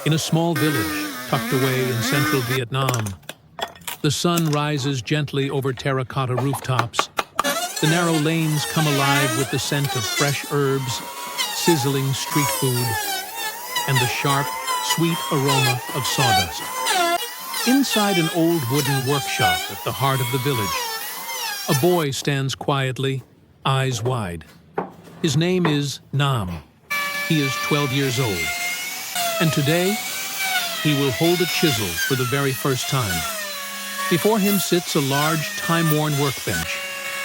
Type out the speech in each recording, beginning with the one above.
In a small village tucked away in central Vietnam, the sun rises gently over terracotta rooftops. The narrow lanes come alive with the scent of fresh herbs, sizzling street food, and the sharp, sweet aroma of sawdust. Inside an old wooden workshop at the heart of the village, a boy stands quietly, eyes wide. His name is Nam. He is 12 years old. And today, he will hold a chisel for the very first time. Before him sits a large, time-worn workbench,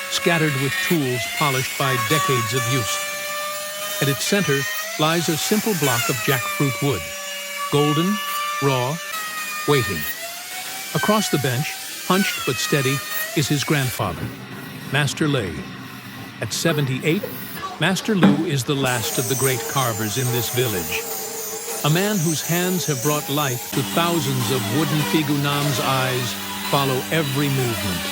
scattered with tools polished by decades of use. At its center lies a simple block of jackfruit wood, golden, raw, waiting. Across the bench, hunched but steady, is his grandfather, Master Lei. At 78, Master Lu is the last of the great carvers in this village. A man whose hands have brought life to thousands of wooden Figu Nam's eyes follow every movement.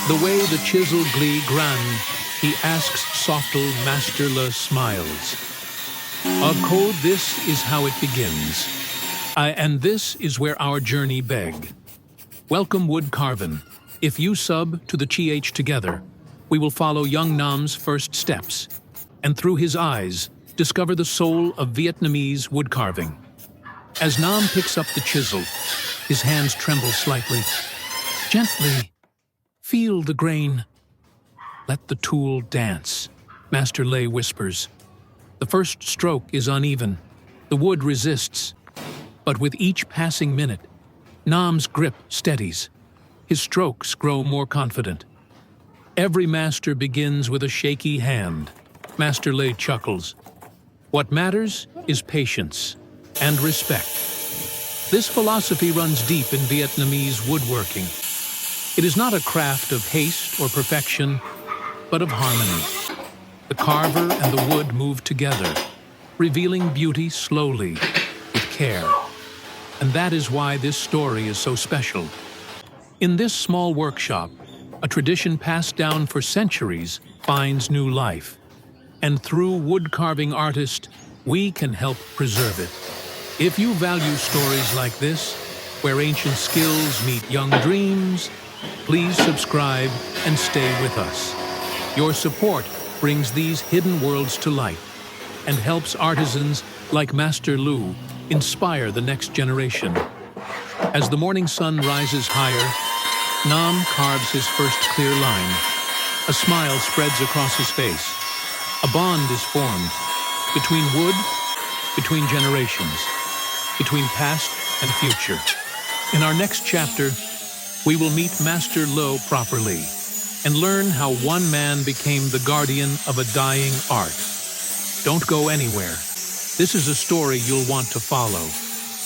The way the chisel glee gran, he asks softly, Master Le smiles. Of code, this is how it begins. And this is where our journey beg. Welcome wood carvin'. If you sub to the CH together, we will follow young Nam's first steps, and through his eyes, discover the soul of Vietnamese wood carving. As Nam picks up the chisel, his hands tremble slightly. Gently, feel the grain. Let the tool dance, Master Lei whispers. The first stroke is uneven. The wood resists. But with each passing minute, Nam's grip steadies. His strokes grow more confident. Every master begins with a shaky hand. Master Lei chuckles. What matters is patience and respect. This philosophy runs deep in Vietnamese woodworking. It is not a craft of haste or perfection, but of harmony. The carver and the wood move together, revealing beauty slowly, with care. And that is why this story is so special. In this small workshop, a tradition passed down for centuries finds new life. And through wood-carving artists, we can help preserve it. If you value stories like this, where ancient skills meet young dreams, please subscribe and stay with us. Your support brings these hidden worlds to light and helps artisans like Master Lu inspire the next generation. As the morning sun rises higher, Nam carves his first clear line. A smile spreads across his face. A bond is formed between wood, between generations, between past and future. In our next chapter, we will meet Master Lo properly and learn how one man became the guardian of a dying art. Don't go anywhere. This is a story you'll want to follow.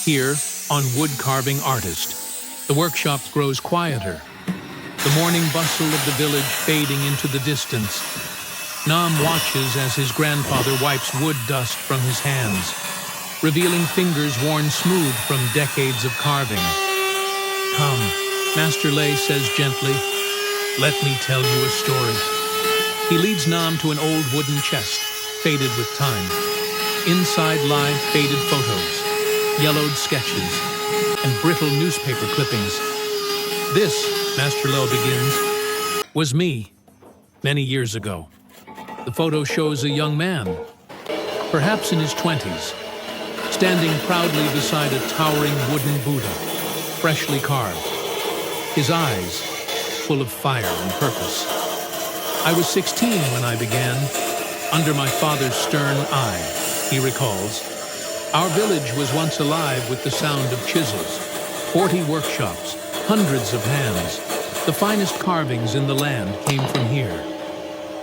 Here on Wood Carving Artist, the workshop grows quieter. The morning bustle of the village fading into the distance. Nam watches as his grandfather wipes wood dust from his hands, revealing fingers worn smooth from decades of carving. Come, Master Lei says gently, let me tell you a story. He leads Nam to an old wooden chest, faded with time. Inside lie faded photos, yellowed sketches, and brittle newspaper clippings. This, Master Lo begins, was me, many years ago. The photo shows a young man, perhaps in his 20s, standing proudly beside a towering wooden Buddha, freshly carved, his eyes full of fire and purpose. I was 16 when I began, under my father's stern eye, he recalls. Our village was once alive with the sound of chisels, 40 workshops, hundreds of hands. The finest carvings in the land came from here.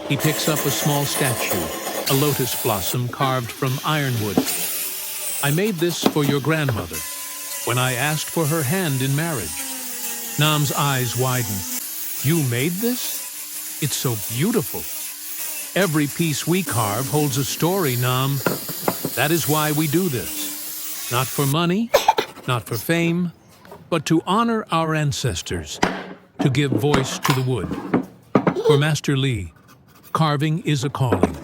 He picks up a small statue, a lotus blossom carved from ironwood. I made this for your grandmother when I asked for her hand in marriage. Nam's eyes widen. You made this? It's so beautiful. Every piece we carve holds a story, Nam. That is why we do this. Not for money, not for fame, but to honor our ancestors, to give voice to the wood. For Master Lee, carving is a calling.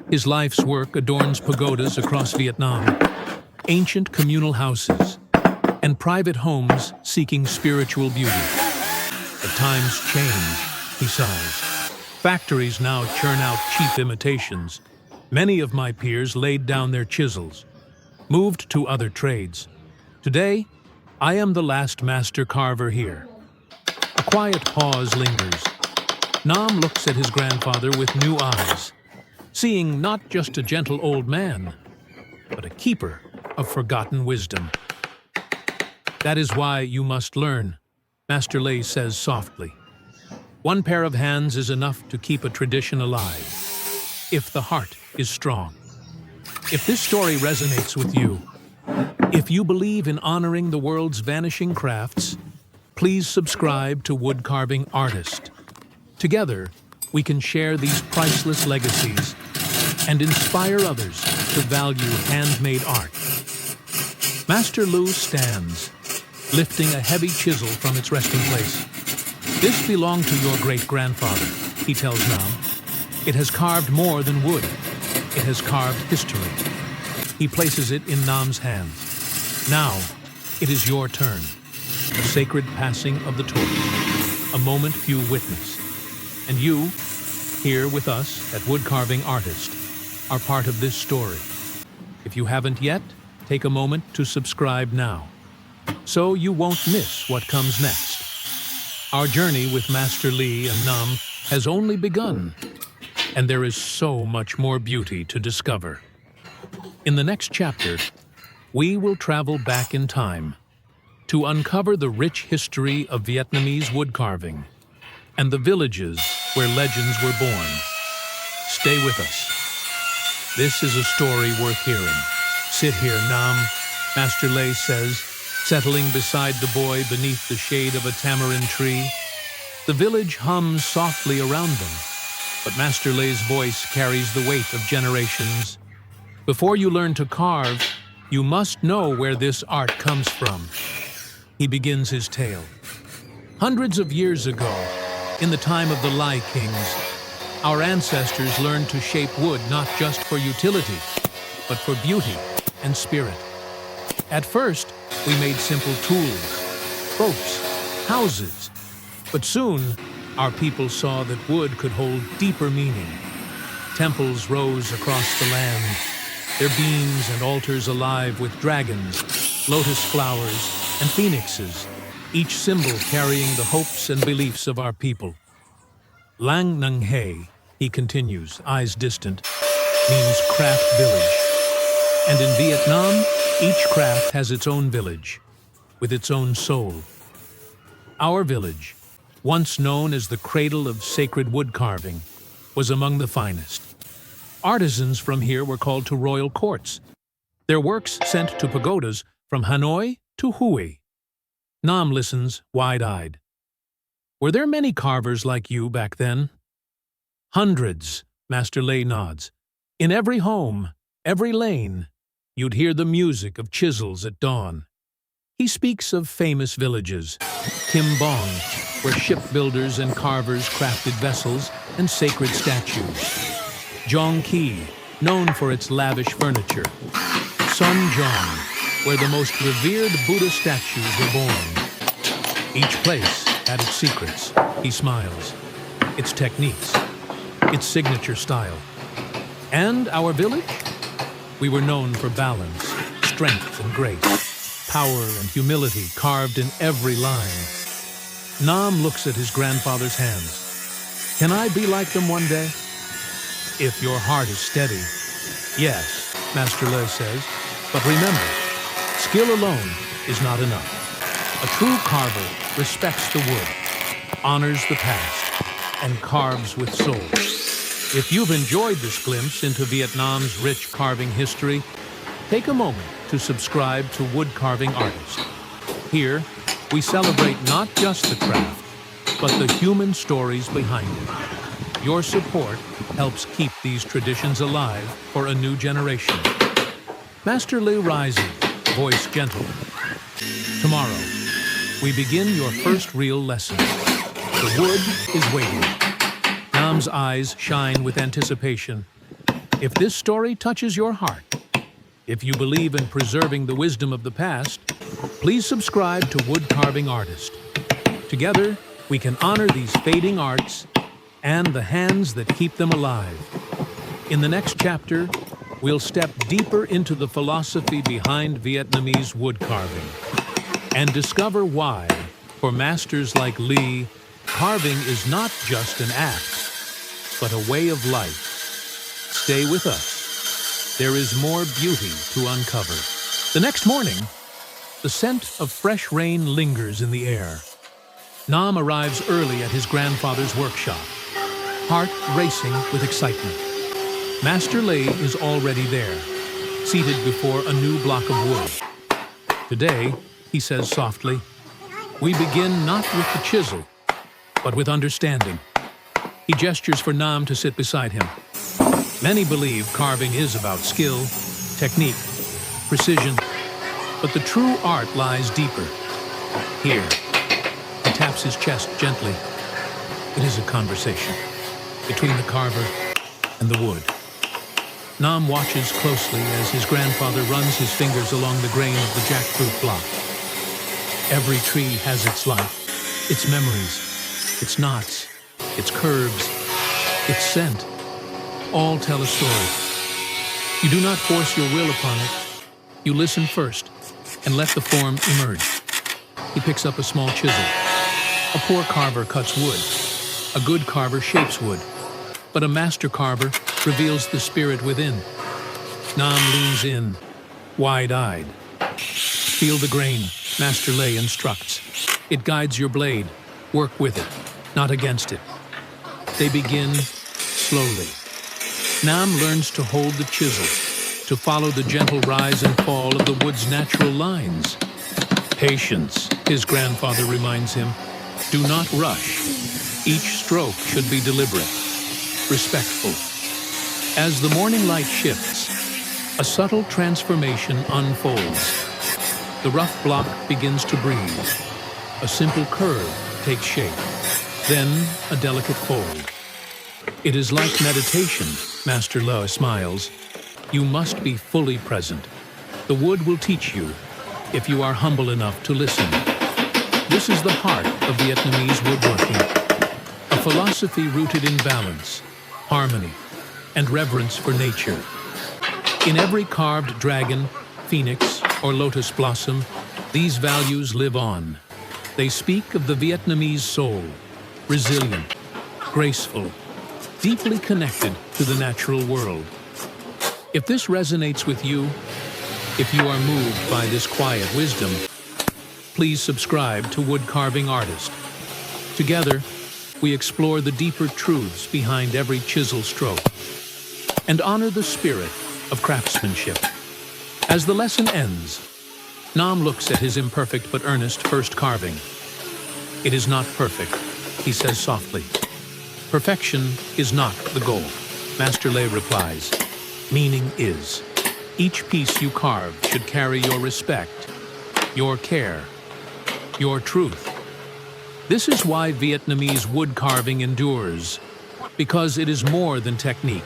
His life's work adorns pagodas across Vietnam. ancient communal houses, and private homes seeking spiritual beauty. But times change, he sighs. Factories now churn out cheap imitations. Many of my peers laid down their chisels, moved to other trades. Today, I am the last master carver here. A quiet pause lingers. Nam looks at his grandfather with new eyes, seeing not just a gentle old man, but a keeper of forgotten wisdom. That is why you must learn, Master Lei says softly. One pair of hands is enough to keep a tradition alive, if the heart is strong. If this story resonates with you, if you believe in honoring the world's vanishing crafts, please subscribe to Wood Carving Artist. Together, we can share these priceless legacies and inspire others to value handmade art. Master Lu stands, lifting a heavy chisel from its resting place. This belonged to your great-grandfather, he tells Nam. It has carved more than wood. It has carved history. He places it in Nam's hands. Now, it is your turn. The sacred passing of the torch, a moment few witnessed. And you, here with us at Wood Carving Artist, are part of this story. If you haven't yet, take a moment to subscribe now, so you won't miss what comes next. Our journey with Master Li and Nam has only begun, and there is so much more beauty to discover. In the next chapter, we will travel back in time to uncover the rich history of Vietnamese wood carving and the villages where legends were born. Stay with us. This is a story worth hearing. Sit here, Nam, Master Lei says, settling beside the boy beneath the shade of a tamarind tree. The village hums softly around them, but Master Lei's voice carries the weight of generations. Before you learn to carve, you must know where this art comes from. He begins his tale. Hundreds of years ago, in the time of the Lai Kings, our ancestors learned to shape wood not just for utility, but for beauty and spirit. At first, we made simple tools, boats, houses, but soon our people saw that wood could hold deeper meaning. Temples rose across the land, their beams and altars alive with dragons, lotus flowers, and phoenixes, each symbol carrying the hopes and beliefs of our people. Lang Nang He, he continues, eyes distant, means craft village. And in Vietnam, each craft has its own village, with its own soul. Our village, once known as the cradle of sacred wood carving, was among the finest. Artisans from here were called to royal courts, their works sent to pagodas from Hanoi to Hue. Nam listens, wide-eyed. Were there many carvers like you back then? Hundreds, Master Lei nods. In every home, every lane, you'd hear the music of chisels at dawn. He speaks of famous villages, Kim Bong, where shipbuilders and carvers crafted vessels and sacred statues. Jong Ki, known for its lavish furniture. Sun Jong, where the most revered Buddha statues were born. Each place had its secrets, he smiles, its techniques, its signature style. And our village? We were known for balance, strength and grace, power and humility carved in every line. Nam looks at his grandfather's hands. Can I be like them one day? If your heart is steady. Yes, Master Lei says, but remember, skill alone is not enough. A true carver respects the wood, honors the past, and carves with soul. If you've enjoyed this glimpse into Vietnam's rich carving history, take a moment to subscribe to Wood Carving Artist. Here, we celebrate not just the craft, but the human stories behind it. Your support helps keep these traditions alive for a new generation. Master Liu rising, voice gentle. Tomorrow, we begin your first real lesson. The wood is waiting. Nam's eyes shine with anticipation. If this story touches your heart, If you believe in preserving the wisdom of the past, please subscribe to Wood Carving Artist. Together, we can honor these fading arts and the hands that keep them alive. In the next chapter, we'll step deeper into the philosophy behind Vietnamese wood carving and discover why, for masters like Lee, carving is not just an act, but a way of life. Stay with us. There is more beauty to uncover. The next morning, the scent of fresh rain lingers in the air. Nam arrives early at his grandfather's workshop, heart racing with excitement. Master Lei is already there, seated before a new block of wood. Today, he says softly, we begin not with the chisel, but with understanding. He gestures for Nam to sit beside him. Many believe carving is about skill, technique, precision, but the true art lies deeper. Here, he taps his chest gently. It is a conversation between the carver and the wood. Nam watches closely as his grandfather runs his fingers along the grain of the jackfruit block. Every tree has its life, its memories, its knots, its curves, its scent. All tell a story. You do not force your will upon it. You listen first and let the form emerge. He picks up a small chisel. A poor carver cuts wood. A good carver shapes wood. But a master carver reveals the spirit within. Nam leans in, wide-eyed. Feel the grain, Master Lei instructs. It guides your blade. Work with it, not against it. They begin slowly. Nam learns to hold the chisel, to follow the gentle rise and fall of the wood's natural lines. Patience, his grandfather reminds him. Do not rush. Each stroke should be deliberate, respectful. As the morning light shifts, a subtle transformation unfolds. The rough block begins to breathe. A simple curve takes shape, then a delicate fold. It is like meditation, Master Lei smiles. You must be fully present. The wood will teach you, if you are humble enough to listen. This is the heart of Vietnamese woodworking, a philosophy rooted in balance, harmony, and reverence for nature. In every carved dragon, phoenix, or lotus blossom, these values live on. They speak of the Vietnamese soul, resilient, graceful, deeply connected to the natural world. If this resonates with you, if you are moved by this quiet wisdom, please subscribe to Wood Carving Artist. Together, we explore the deeper truths behind every chisel stroke and honor the spirit of craftsmanship. As the lesson ends, Nam looks at his imperfect but earnest first carving. It is not perfect, he says softly. Perfection is not the goal, Master Lei replies. Meaning is. Each piece you carve should carry your respect, your care, your truth. This is why Vietnamese wood carving endures, because it is more than technique.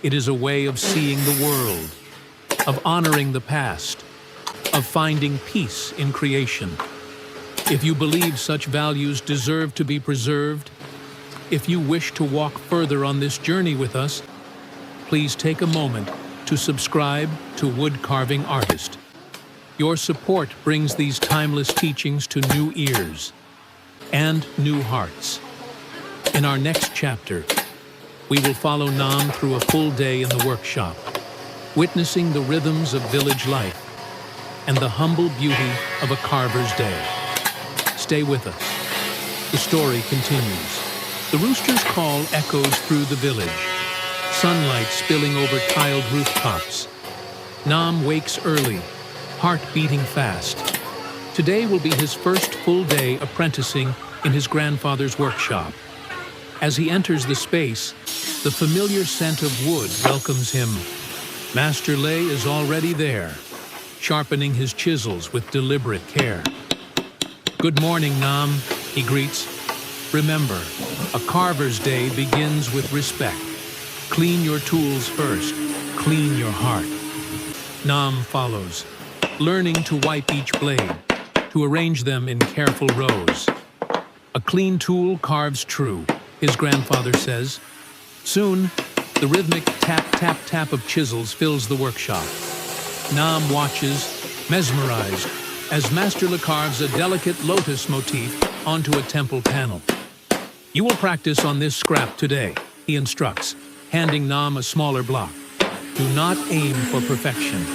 It is a way of seeing the world, of honoring the past, of finding peace in creation. If you believe such values deserve to be preserved, if you wish to walk further on this journey with us, please take a moment to subscribe to Wood Carving Artist. Your support brings these timeless teachings to new ears and new hearts. In our next chapter, we will follow Nam through a full day in the workshop, witnessing the rhythms of village life and the humble beauty of a carver's day. Stay with us. The story continues. The rooster's call echoes through the village, sunlight spilling over tiled rooftops. Nam wakes early, heart beating fast. Today will be his first full day apprenticing in his grandfather's workshop. As he enters the space, the familiar scent of wood welcomes him. Master Lei is already there, sharpening his chisels with deliberate care. Good morning, Nam, he greets. Remember, a carver's day begins with respect. Clean your tools first, clean your heart. Nam follows, learning to wipe each blade, to arrange them in careful rows. A clean tool carves true, his grandfather says. Soon, the rhythmic tap-tap-tap of chisels fills the workshop. Nam watches, mesmerized, as Master Le carves a delicate lotus motif onto a temple panel. You will practice on this scrap today, he instructs, handing Nam a smaller block. Do not aim for perfection.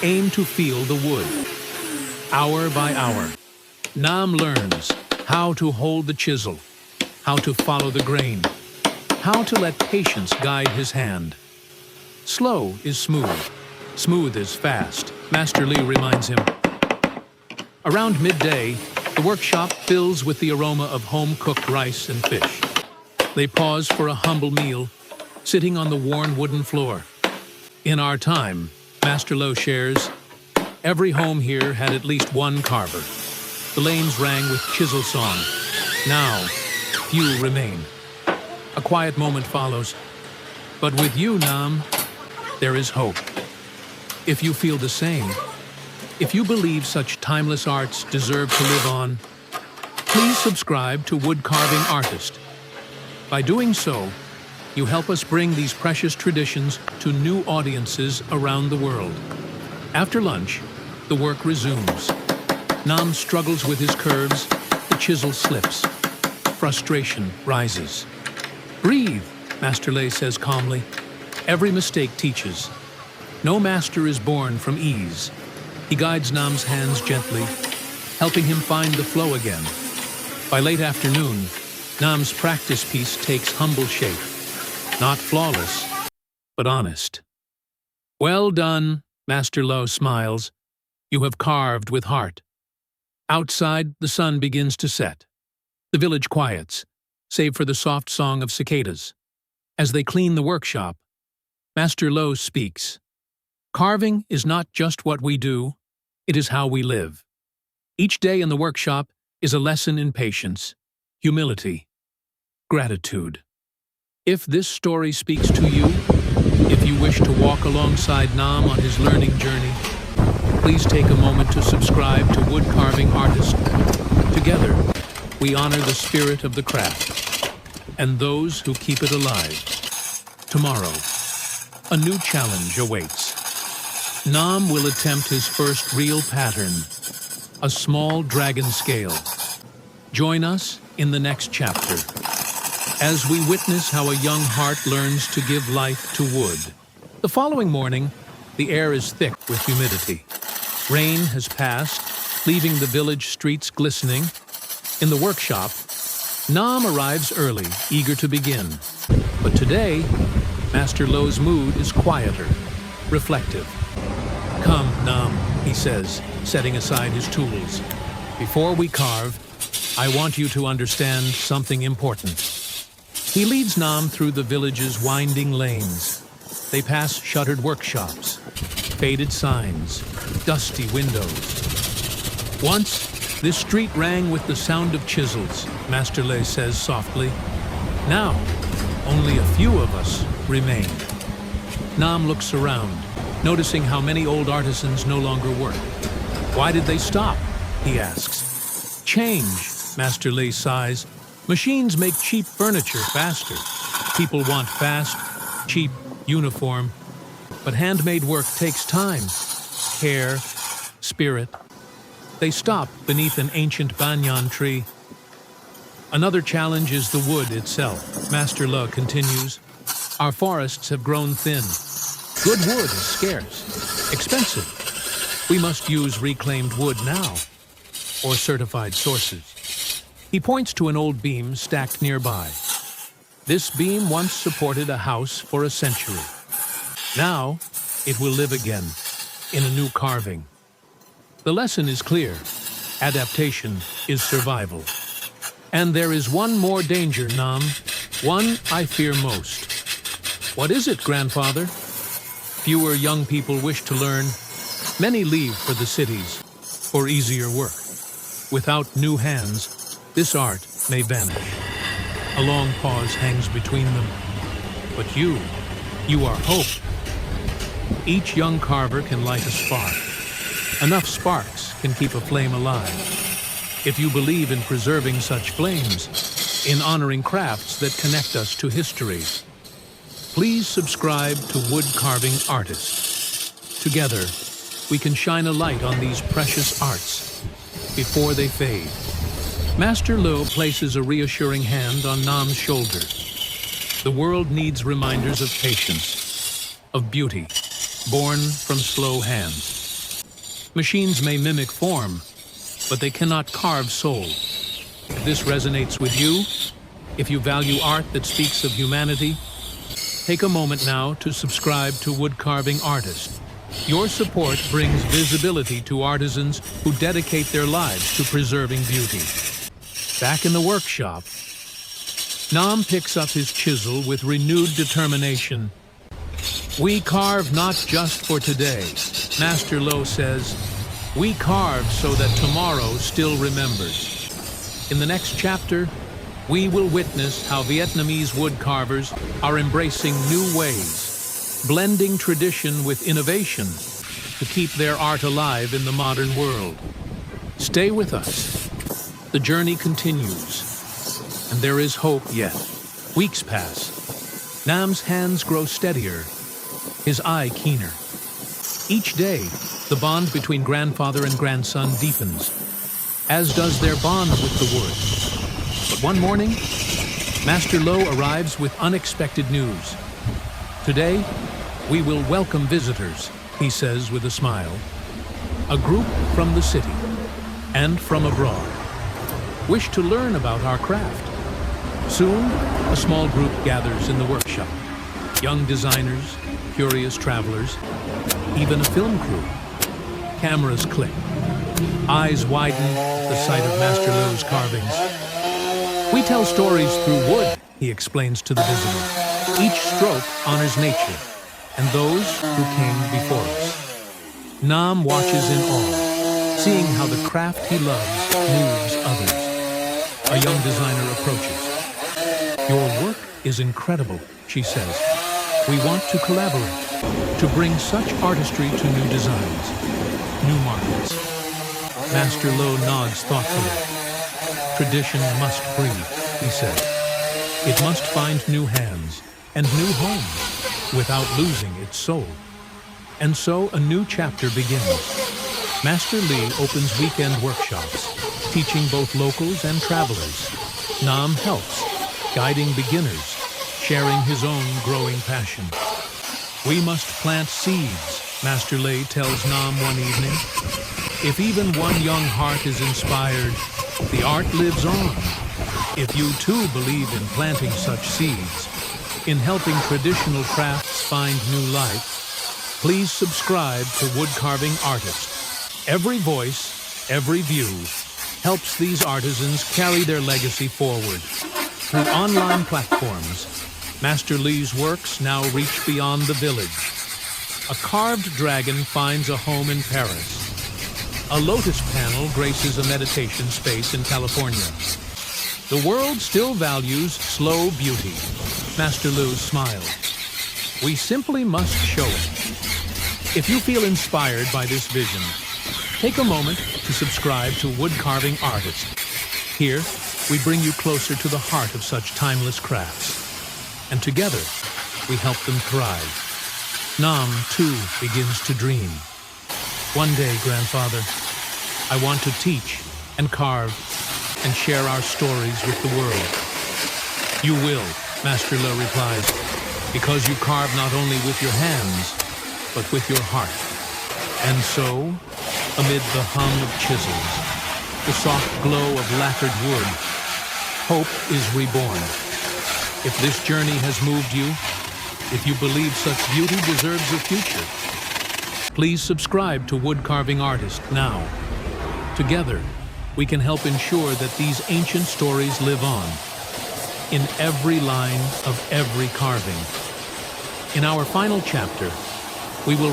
Aim to feel the wood. Hour by hour, Nam learns how to hold the chisel, how to follow the grain, how to let patience guide his hand. Slow is smooth. Smooth is fast, Master Li reminds him. Around midday, the workshop fills with the aroma of home-cooked rice and fish. They pause for a humble meal, sitting on the worn wooden floor. In our time, Master Lo shares, every home here had at least one carver. The lanes rang with chisel song. Now, few remain. A quiet moment follows. But with you, Nam, there is hope. If you feel the same, if you believe such timeless arts deserve to live on, please subscribe to Wood Carving Artist. By doing so, you help us bring these precious traditions to new audiences around the world. After lunch, the work resumes. Nam struggles with his curves, the chisel slips. Frustration rises. Breathe, Master Le says calmly. Every mistake teaches. No master is born from ease. He guides Nam's hands gently, helping him find the flow again. By late afternoon, Nam's practice piece takes humble shape. Not flawless, but honest. Well done, Master Lo smiles. You have carved with heart. Outside, the sun begins to set. The village quiets, save for the soft song of cicadas. As they clean the workshop, Master Lo speaks. Carving is not just what we do, it is how we live. Each day in the workshop is a lesson in patience, humility, gratitude. If this story speaks to you, if you wish to walk alongside Nam on his learning journey, please take a moment to subscribe to Wood Carving Artist. Together, we honor the spirit of the craft and those who keep it alive. Tomorrow, a new challenge awaits. Nam will attempt his first real pattern, a small dragon scale. Join us in the next chapter, as we witness how a young heart learns to give life to wood. The following morning, the air is thick with humidity. Rain has passed, leaving the village streets glistening. In the workshop, Nam arrives early, eager to begin. But today, Master Lo's mood is quieter, reflective. Come, Nam, he says, setting aside his tools. Before we carve, I want you to understand something important. He leads Nam through the village's winding lanes. They pass shuttered workshops, faded signs, dusty windows. Once, this street rang with the sound of chisels, Master Le says softly. Now, only a few of us remain. Nam looks around, noticing how many old artisans no longer work. Why did they stop? He asks. Change, Master Le sighs. Machines make cheap furniture faster. People want fast, cheap, uniform. But handmade work takes time, care, spirit. They stop beneath an ancient banyan tree. Another challenge is the wood itself. Master Le continues. Our forests have grown thin. Good wood is scarce, expensive. We must use reclaimed wood now, or certified sources. He points to an old beam stacked nearby. This beam once supported a house for a century. Now, it will live again, in a new carving. The lesson is clear. Adaptation is survival. And there is one more danger, Nam, one I fear most. What is it, grandfather? Fewer young people wish to learn. Many leave for the cities, for easier work. Without new hands, this art may vanish. A long pause hangs between them. But you are hope. Each young carver can light a spark. Enough sparks can keep a flame alive. If you believe in preserving such flames, in honoring crafts that connect us to history, please subscribe to Wood Carving Artist. Together, we can shine a light on these precious arts before they fade. Master Lo places a reassuring hand on Nam's shoulder. The world needs reminders of patience, of beauty, born from slow hands. Machines may mimic form, but they cannot carve soul. If this resonates with you, if you value art that speaks of humanity, take a moment now to subscribe to Wood Carving Artist. Your support brings visibility to artisans who dedicate their lives to preserving beauty. Back in the workshop, Nam picks up his chisel with renewed determination. We carve not just for today, Master Lo says. We carve so that tomorrow still remembers. In the next chapter, we will witness how Vietnamese wood carvers are embracing new ways, blending tradition with innovation to keep their art alive in the modern world. Stay with us. The journey continues, and there is hope yet. Weeks pass. Nam's hands grow steadier, his eye keener. Each day, the bond between grandfather and grandson deepens, as does their bond with the wood. But one morning, Master Lo arrives with unexpected news. Today, we will welcome visitors, he says with a smile. A group from the city and from abroad wish to learn about our craft. Soon, a small group gathers in the workshop. Young designers, curious travelers, even a film crew. Cameras click. Eyes widen at the sight of Master Lo's carvings. We tell stories through wood, he explains to the visitor. Each stroke honors nature and those who came before us. Nam watches in awe, seeing how the craft he loves moves others. A young designer approaches. Your work is incredible, she says. We want to collaborate, to bring such artistry to new designs, new markets. Master Lo nods thoughtfully. Tradition must breathe, he said. It must find new hands and new homes without losing its soul. And so a new chapter begins. Master Li opens weekend workshops, teaching both locals and travelers. Nam helps, guiding beginners, sharing his own growing passion. We must plant seeds, Master Li tells Nam one evening. If even one young heart is inspired, the art lives on. If you too believe in planting such seeds, in helping traditional crafts find new life, please subscribe to Wood Carving Artist. Every voice, every view, helps these artisans carry their legacy forward. Through online platforms, Master Li's works now reach beyond the village. A carved dragon finds a home in Paris. A lotus panel graces a meditation space in California. The world still values slow beauty. Master Lu smiled. We simply must show it. If you feel inspired by this vision, take a moment to subscribe to Wood Carving Artist. Here, we bring you closer to the heart of such timeless crafts. And together, we help them thrive. Nam, too, begins to dream. One day, grandfather, I want to teach and carve and share our stories with the world. You will, Master Lo replies, because you carve not only with your hands, but with your heart. And so, amid the hum of chisels, the soft glow of lacquered wood, hope is reborn. If this journey has moved you, if you believe such beauty deserves a future, please subscribe to Wood Carving Artist now. Together, we can help ensure that these ancient stories live on, in every line of every carving. In our final chapter, we will